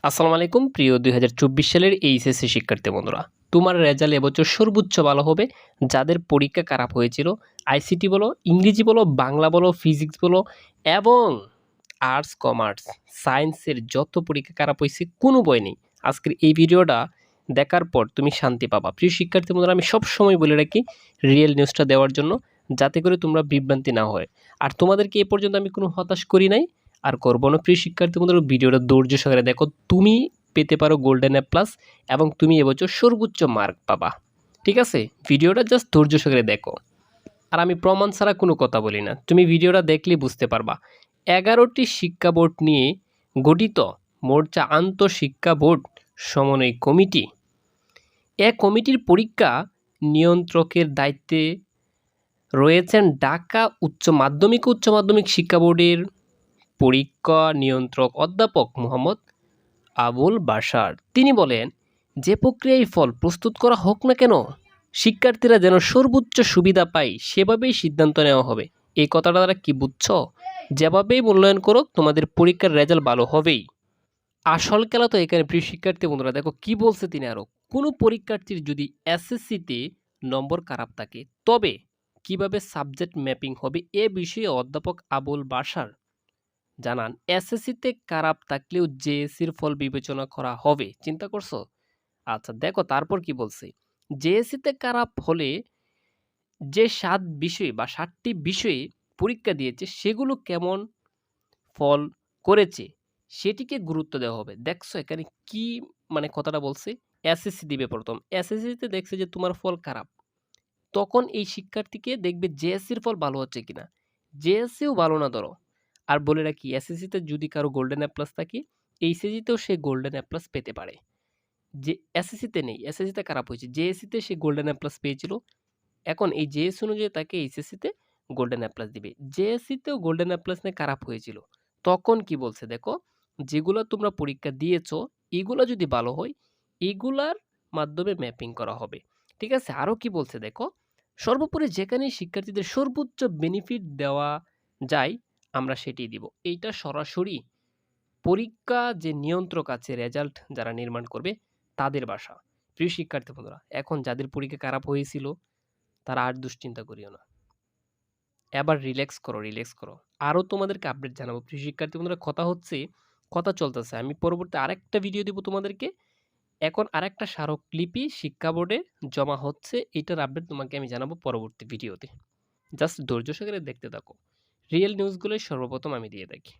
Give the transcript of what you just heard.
আসসালামু আলাইকুম প্রিয় ২০২৪ সালের এইচএসসি শিক্ষার্থী বন্ধুরা। তোমার রেজাল্ট এবছর সর্বোচ্চ ভালো হবে যাদের পরীক্ষা খারাপ হয়েছিল। আইসিটি বলো, ইংরেজি বলো, বাংলা বলো, ফিজিক্স বলো এবং আর্টস, কমার্স, সায়েন্সের যত পরীক্ষা খারাপ হইছে কোনো ভয় নেই। আজকের এই ভিডিওটা দেখার পর তুমি শান্তি পাবা। প্রিয় শিক্ষার্থী বন্ধুরা, আমি সবসময় বলে রাখি রিয়েল নিউজটা দেওয়ার জন্য, যাতে করে তোমরা বিভ্রান্তি না হয়। আর তোমাদেরকে এ পর্যন্ত আমি কোনো হতাশ করি নাই আর করবো না। প্রিয় শিক্ষার্থী বন্ধুরা, ভিডিওটা ধৈর্য সহকারে দেখো। তুমি পেতে পারো গোল্ডেন এ প্লাস এবং তুমি এবছর সর্বোচ্চ মার্ক পাবা। ঠিক আছে? ভিডিওটা জাস্ট ধৈর্য সহকারে দেখো। আর আমি প্রমাণ ছাড়া কোনো কথা বলি না। তুমি ভিডিওটা দেখলেই বুঝতে পারবা। 11টি শিক্ষা বোর্ড নিয়ে গঠিত মোর্চা আন্তঃশিক্ষা বোর্ড সমন্বয় কমিটি। এ কমিটির পরীক্ষা নিয়ন্ত্রকের দায়িত্বে রয়েছেন ঢাকা উচ্চ মাধ্যমিক শিক্ষা বোর্ডের পরীক্ষা নিয়ন্ত্রক অধ্যাপক মোহাম্মদ আবুল বাশার। তিনি বলেন, যে প্রক্রিয়ায় ফল প্রস্তুত করা হোক না কেন, শিক্ষার্থীরা যেন সর্বোচ্চ সুবিধা পায় সেভাবেই সিদ্ধান্ত নেওয়া হবে। এই কথাটা তারা কি বুঝছো? যেভাবেই মূল্যায়ন করো, তোমাদের পরীক্ষার রেজাল্ট ভালো হবেই। আসল খেলা তো এখানে। প্রিয় শিক্ষার্থী বন্ধুরা, দেখো কি বলছে তিনি আরও। কোনো পরীক্ষার্থীর যদি এসএসসিতে নম্বর খারাপ থাকে, তবে কিভাবে সাবজেক্ট ম্যাপিং হবে এ বিষয়ে অধ্যাপক আবুল বাশার জানান, এসএসসিতে খারাপ থাকলেও জেএসসির ফল বিবেচনা করা হবে। চিন্তা করছো? আচ্ছা দেখো তারপর কি বলছে। জেএসসিতে খারাপ হলে যে 7 বিষয়ে বা 7টি বিষয়ে পরীক্ষা দিয়েছে সেগুলো কেমন ফল করেছে সেটিকে গুরুত্ব দেওয়া হবে। দেখছো এখানে কি কথাটা বলছে। এসএসসি দিবে প্রথম, এসএসসিতে দেখছে যে তোমার ফল খারাপ, তখন এই শিক্ষার্থীকে দেখবে জেএসসির ফল ভালো হচ্ছে কিনা। জেএসসিও ভালো না ধরো, আর বলে রাখি এসএসসিতে যদি কারো গোল্ডেন এ প্লাস থাকে, এইচএসসিতেও সে গোল্ডেন এ প্লাস পেতে পারে। যে এসএসসিতে নেই, এসএসসিতে খারাপ হয়েছে, জেএসসিতে সে গোল্ডেন এ প্লাস পেয়েছিল, এখন এই জেএসসি অনুযায়ী তাকে এইচএসসিতে গোল্ডেন এ প্লাস দিবে। জেএসসিতেও গোল্ডেন এ প্লাস নিয়ে খারাপ হয়েছিল, তখন কি বলছে দেখো, যেগুলো তোমরা পরীক্ষা দিয়েছো এগুলো যদি ভালো হয় এগুলার মাধ্যমে ম্যাপিং করা হবে। ঠিক আছে? আরও কি বলছে দেখো, সর্বোপরি যেখানে শিক্ষার্থীদের সর্বোচ্চ বেনিফিট দেওয়া যায় আমরা সেটি দিব। এইটা সরাসরি পরীক্ষা যে নিয়ন্ত্রক আছে, রেজাল্ট যারা নির্মাণ করবে তাদের ভাষা। প্রিয় শিক্ষার্থী বন্ধুরা, এখন যাদের পরীক্ষা খারাপ হয়েছিল তারা আর দুশ্চিন্তা করিও না। এবার রিল্যাক্স করো, রিল্যাক্স করো। আরও তোমাদেরকে আপডেট জানাবো। প্রিয় শিক্ষার্থী বন্ধুরা, কথা চলতেছে। আমি পরবর্তী আরেকটা ভিডিও দিব তোমাদেরকে। এখন আরেকটা স্মারকলিপি শিক্ষা বোর্ডে জমা হচ্ছে, এটার আপডেট তোমাকে আমি জানাবো পরবর্তী ভিডিওতে। জাস্ট ধৈর্য সহকারে দেখতে থাকো। রিয়েল নিউজগুলোই সর্বপ্রথম আমি দিয়ে থাকি।